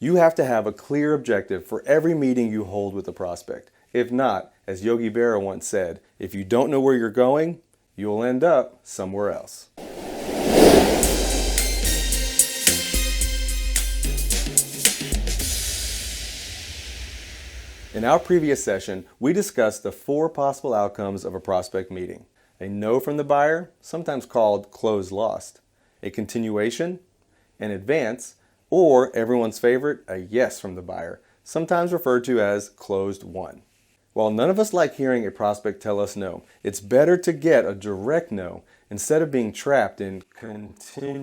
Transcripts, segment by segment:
You have to have a clear objective for every meeting you hold with a prospect. If not, as Yogi Berra once said, if you don't know where you're going, you'll end up somewhere else. In our previous session, we discussed the 4 possible outcomes of a prospect meeting. A no from the buyer, sometimes called close lost. A continuation, an advance, or everyone's favorite, a yes from the buyer, sometimes referred to as closed won. While none of us like hearing a prospect tell us no, it's better to get a direct no instead of being trapped in continuation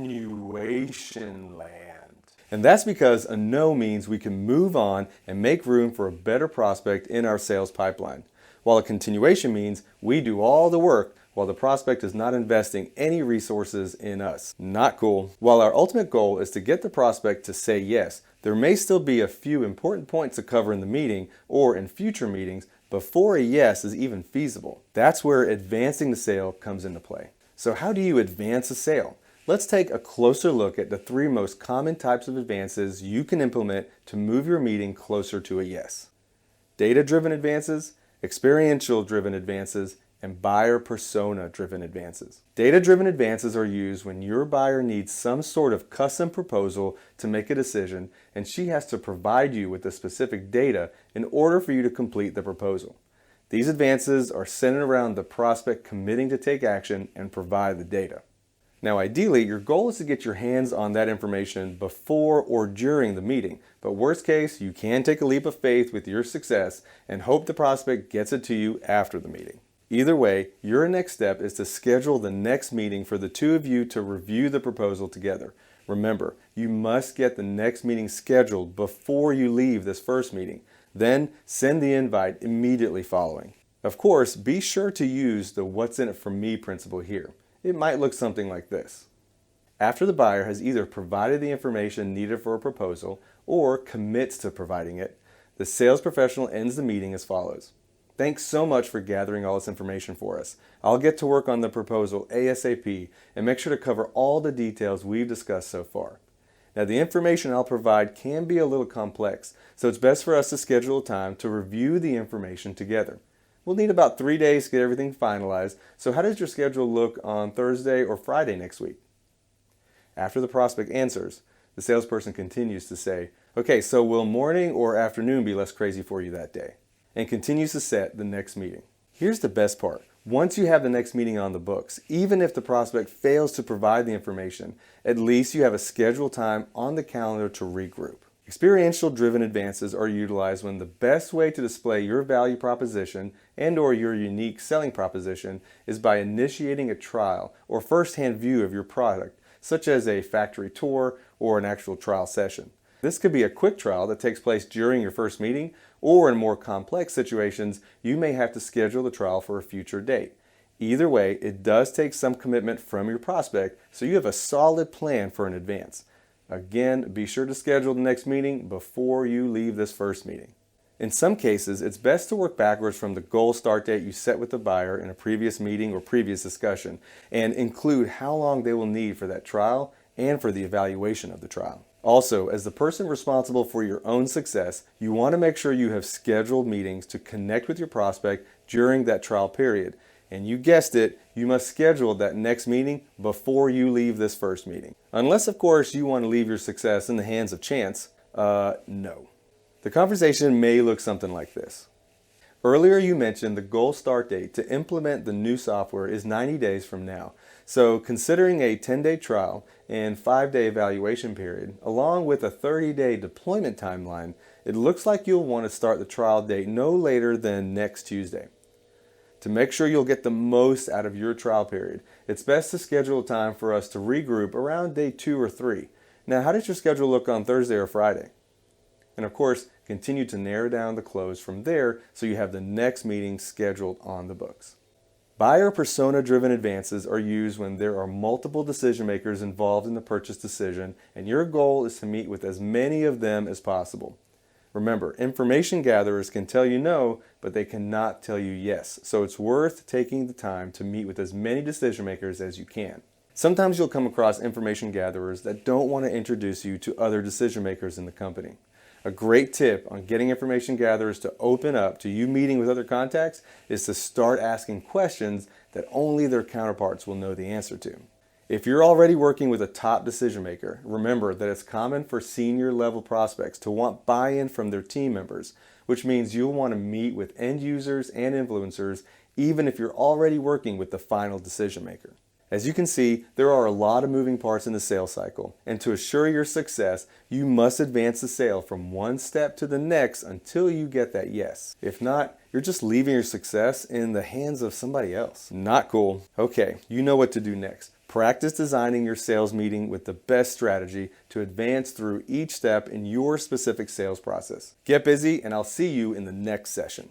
land. And that's because a no means we can move on and make room for a better prospect in our sales pipeline, while a continuation means we do all the work while the prospect is not investing any resources in us. Not cool. While our ultimate goal is to get the prospect to say yes, there may still be a few important points to cover in the meeting or in future meetings before a yes is even feasible. That's where advancing the sale comes into play. So how do you advance a sale? Let's take a closer look at the 3 most common types of advances you can implement to move your meeting closer to a yes. Data-driven advances, experiential-driven advances, and buyer persona-driven advances. Data-driven advances are used when your buyer needs some sort of custom proposal to make a decision, and she has to provide you with the specific data in order for you to complete the proposal. These advances are centered around the prospect committing to take action and provide the data. Now, ideally, your goal is to get your hands on that information before or during the meeting, but worst case, you can take a leap of faith with your success and hope the prospect gets it to you after the meeting. Either way, your next step is to schedule the next meeting for the 2 of you to review the proposal together. Remember, you must get the next meeting scheduled before you leave this first meeting. Then send the invite immediately following. Of course, be sure to use the what's in it for me principle here. It might look something like this. After the buyer has either provided the information needed for a proposal or commits to providing it, the sales professional ends the meeting as follows. Thanks so much for gathering all this information for us. I'll get to work on the proposal ASAP and make sure to cover all the details we've discussed so far. Now, the information I'll provide can be a little complex, so it's best for us to schedule a time to review the information together. We'll need about 3 days to get everything finalized, so how does your schedule look on Thursday or Friday next week? After the prospect answers, the salesperson continues to say, okay, so will morning or afternoon be less crazy for you that day? And continues to set the next meeting. Here's the best part. Once you have the next meeting on the books, even if the prospect fails to provide the information, at least you have a scheduled time on the calendar to regroup. Experiential-driven advances are utilized when the best way to display your value proposition and/or your unique selling proposition is by initiating a trial or first-hand view of your product, such as a factory tour or an actual trial session. This could be a quick trial that takes place during your first meeting, or in more complex situations, you may have to schedule the trial for a future date. Either way, it does take some commitment from your prospect, so you have a solid plan for an advance. Again, be sure to schedule the next meeting before you leave this first meeting. In some cases, it's best to work backwards from the goal start date you set with the buyer in a previous meeting or previous discussion, and include how long they will need for that trial and for the evaluation of the trial. Also, as the person responsible for your own success, you want to make sure you have scheduled meetings to connect with your prospect during that trial period. And you guessed it, you must schedule that next meeting before you leave this first meeting. Unless, of course, you want to leave your success in the hands of chance. No. The conversation may look something like this. Earlier you mentioned the goal start date to implement the new software is 90 days from now. So considering a 10-day trial and 5-day evaluation period, along with a 30-day deployment timeline, it looks like you'll want to start the trial date no later than next Tuesday. To make sure you'll get the most out of your trial period, it's best to schedule a time for us to regroup around day 2 or 3. Now, how does your schedule look on Thursday or Friday? And of course, continue to narrow down the close from there so you have the next meeting scheduled on the books. Buyer persona-driven advances are used when there are multiple decision makers involved in the purchase decision, and your goal is to meet with as many of them as possible. Remember, information gatherers can tell you no, but they cannot tell you yes, so it's worth taking the time to meet with as many decision makers as you can. Sometimes you'll come across information gatherers that don't want to introduce you to other decision makers in the company. A great tip on getting information gatherers to open up to you meeting with other contacts is to start asking questions that only their counterparts will know the answer to. If you're already working with a top decision maker, remember that it's common for senior level prospects to want buy-in from their team members, which means you'll want to meet with end users and influencers even if you're already working with the final decision maker. As you can see, there are a lot of moving parts in the sales cycle, and to assure your success, you must advance the sale from one step to the next until you get that yes. If not, you're just leaving your success in the hands of somebody else. Not cool. Okay, you know what to do next. Practice designing your sales meeting with the best strategy to advance through each step in your specific sales process. Get busy, and I'll see you in the next session.